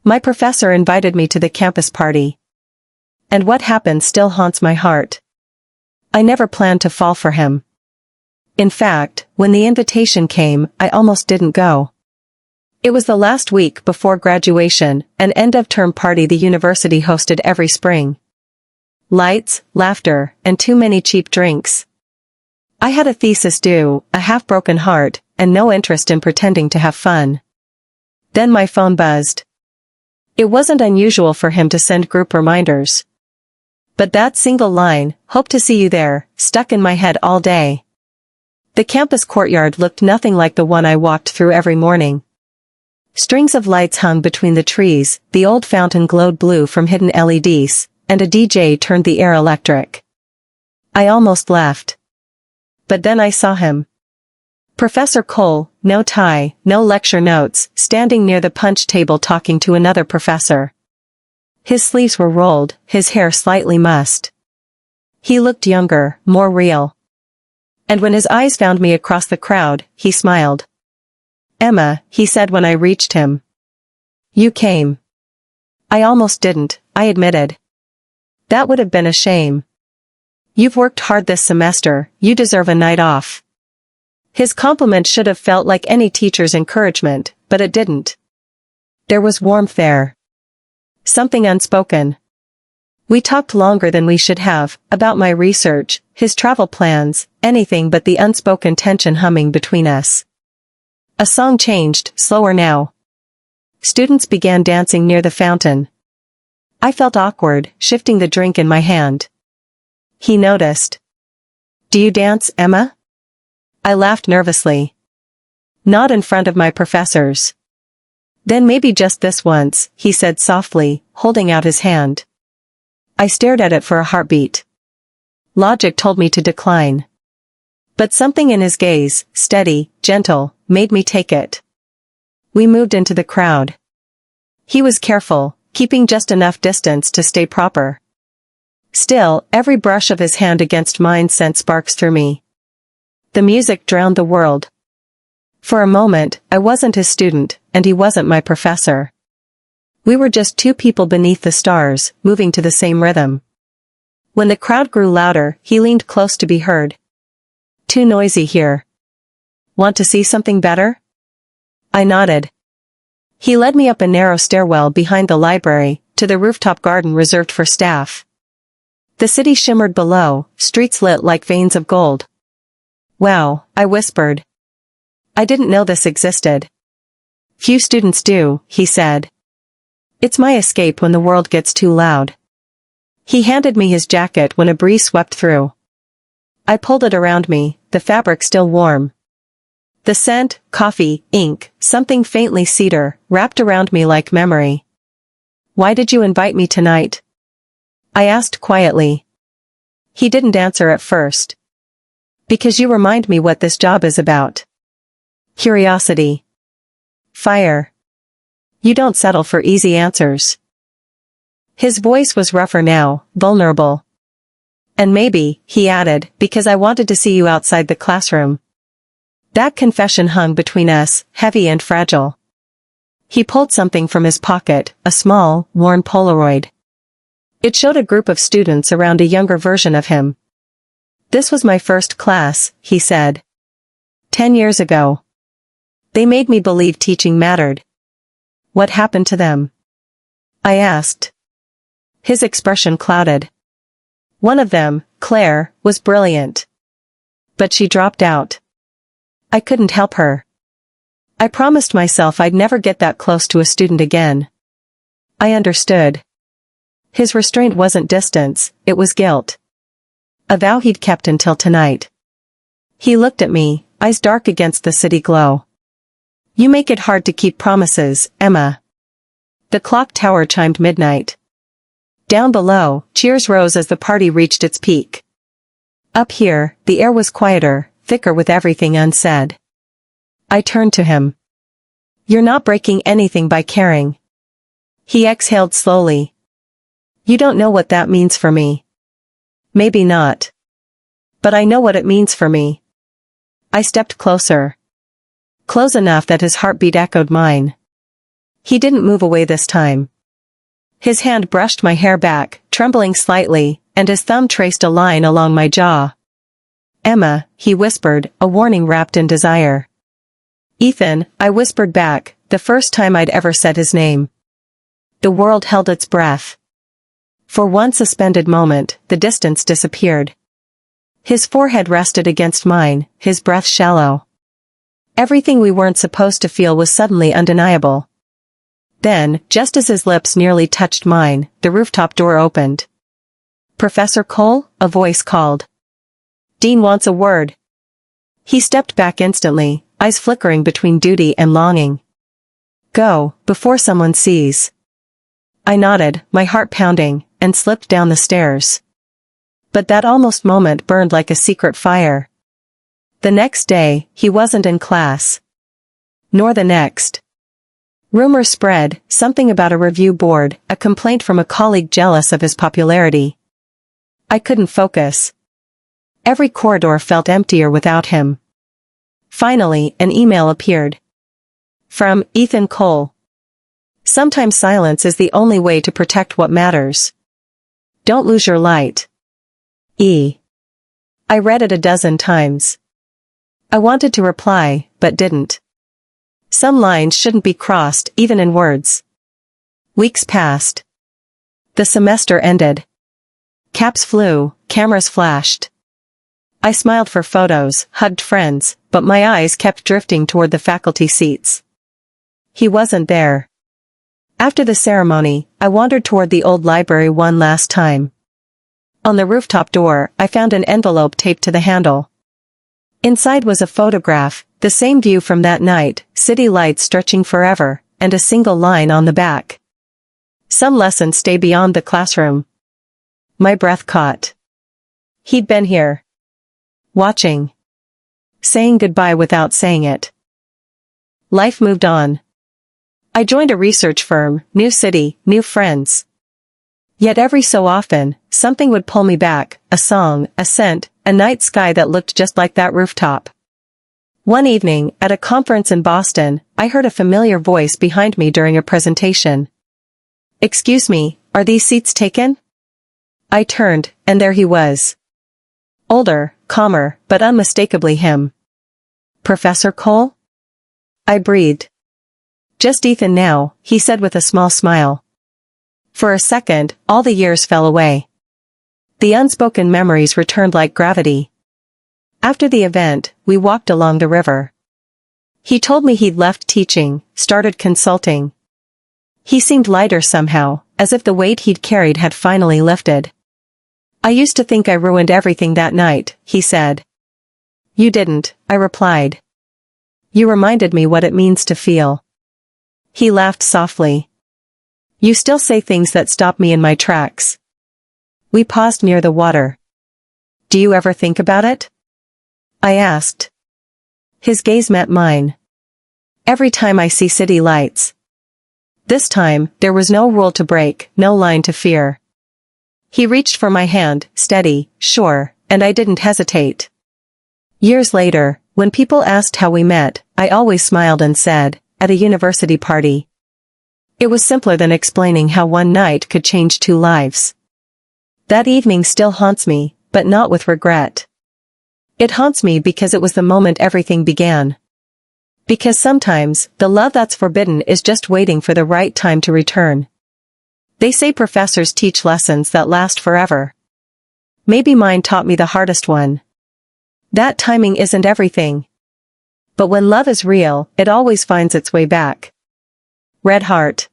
My professor invited me to the campus party. And what happened still haunts my heart. I never planned to fall for him. In fact, when the invitation came, I almost didn't go. It was the last week before graduation, an end-of-term party the university hosted every spring. Lights, laughter, and too many cheap drinks. I had a thesis due, a half-broken heart, and no interest in pretending to have fun. Then my phone buzzed. It wasn't unusual for him to send group reminders. But that single line, "Hope to see you there," stuck in my head all day. The campus courtyard looked nothing like the one I walked through every morning. Strings of lights hung between the trees, the old fountain glowed blue from hidden LEDs, and a DJ turned the air electric. I almost left. But then I saw him. Professor Cole, no tie, no lecture notes, standing near the punch table talking to another professor. His sleeves were rolled, his hair slightly mussed. He looked younger, more real. And when his eyes found me across the crowd, he smiled. "Emma," he said when I reached him. "You came." "I almost didn't," I admitted. "That would have been a shame. You've worked hard this semester, you deserve a night off." His compliment should have felt like any teacher's encouragement, but it didn't. There was warmth there. Something unspoken. We talked longer than we should have, about my research, his travel plans, anything but the unspoken tension humming between us. A song changed, slower now. Students began dancing near the fountain. I felt awkward, shifting the drink in my hand. He noticed. "Do you dance, Emma?" I laughed nervously. "Not in front of my professors." "Then maybe just this once," he said softly, holding out his hand. I stared at it for a heartbeat. Logic told me to decline. But something in his gaze, steady, gentle, made me take it. We moved into the crowd. He was careful, keeping just enough distance to stay proper. Still, every brush of his hand against mine sent sparks through me. The music drowned the world. For a moment, I wasn't his student, and he wasn't my professor. We were just two people beneath the stars, moving to the same rhythm. When the crowd grew louder, he leaned close to be heard. "Too noisy here. Want to see something better?" I nodded. He led me up a narrow stairwell behind the library, to the rooftop garden reserved for staff. The city shimmered below, streets lit like veins of gold. "Wow," I whispered. "I didn't know this existed." "Few students do," he said. "It's my escape when the world gets too loud." He handed me his jacket when a breeze swept through. I pulled it around me, the fabric still warm. The scent, coffee, ink, something faintly cedar, wrapped around me like memory. "Why did you invite me tonight?" I asked quietly. He didn't answer at first. "Because you remind me what this job is about. Curiosity. Fire. You don't settle for easy answers." His voice was rougher now, vulnerable. "And maybe," he added, "because I wanted to see you outside the classroom." That confession hung between us, heavy and fragile. He pulled something from his pocket, a small, worn Polaroid. It showed a group of students around a younger version of him. "This was my first class," he said. 10 years ago. They made me believe teaching mattered. What happened to them?" I asked. His expression clouded. "One of them, Claire, was brilliant. But she dropped out. I couldn't help her. I promised myself I'd never get that close to a student again." I understood. His restraint wasn't distance, it was guilt. A vow he'd kept until tonight. He looked at me, eyes dark against the city glow. "You make it hard to keep promises, Emma." The clock tower chimed midnight. Down below, cheers rose as the party reached its peak. Up here, the air was quieter, thicker with everything unsaid. I turned to him. "You're not breaking anything by caring." He exhaled slowly. "You don't know what that means for me." "Maybe not. But I know what it means for me." I stepped closer. Close enough that his heartbeat echoed mine. He didn't move away this time. His hand brushed my hair back, trembling slightly, and his thumb traced a line along my jaw. "Emma," he whispered, a warning wrapped in desire. "Ethan," I whispered back, the first time I'd ever said his name. The world held its breath. For one suspended moment, the distance disappeared. His forehead rested against mine, his breath shallow. Everything we weren't supposed to feel was suddenly undeniable. Then, just as his lips nearly touched mine, the rooftop door opened. "Professor Cole?" a voice called. "Dean wants a word." He stepped back instantly, eyes flickering between duty and longing. "Go, before someone sees." I nodded, my heart pounding, and slipped down the stairs. But that almost moment burned like a secret fire. The next day, he wasn't in class. Nor the next. Rumors spread, something about a review board, a complaint from a colleague jealous of his popularity. I couldn't focus. Every corridor felt emptier without him. Finally, an email appeared. From Ethan Cole. "Sometimes silence is the only way to protect what matters. Don't lose your light. E." I read it a dozen times. I wanted to reply, but didn't. Some lines shouldn't be crossed, even in words. Weeks passed. The semester ended. Caps flew, cameras flashed. I smiled for photos, hugged friends, but my eyes kept drifting toward the faculty seats. He wasn't there. After the ceremony, I wandered toward the old library one last time. On the rooftop door, I found an envelope taped to the handle. Inside was a photograph, the same view from that night, city lights stretching forever, and a single line on the back. "Some lessons stay beyond the classroom." My breath caught. He'd been here. Watching. Saying goodbye without saying it. Life moved on. I joined a research firm, new city, new friends. Yet every so often, something would pull me back, a song, a scent, a night sky that looked just like that rooftop. One evening, at a conference in Boston, I heard a familiar voice behind me during a presentation. "Excuse me, are these seats taken?" I turned, and there he was. Older, calmer, but unmistakably him. "Professor Cole?" I breathed. "Just Ethan now," he said with a small smile. For a second, all the years fell away. The unspoken memories returned like gravity. After the event, we walked along the river. He told me he'd left teaching, started consulting. He seemed lighter somehow, as if the weight he'd carried had finally lifted. "I used to think I ruined everything that night," he said. "You didn't," I replied. "You reminded me what it means to feel." He laughed softly. "You still say things that stop me in my tracks." We paused near the water. "Do you ever think about it?" I asked. His gaze met mine. "Every time I see city lights." This time, there was no rule to break, no line to fear. He reached for my hand, steady, sure, and I didn't hesitate. Years later, when people asked how we met, I always smiled and said, "At a university party." It was simpler than explaining how one night could change two lives. That evening still haunts me, but not with regret. It haunts me because it was the moment everything began. Because sometimes, the love that's forbidden is just waiting for the right time to return. They say professors teach lessons that last forever. Maybe mine taught me the hardest one. That timing isn't everything. But when love is real, it always finds its way back. Red Heart.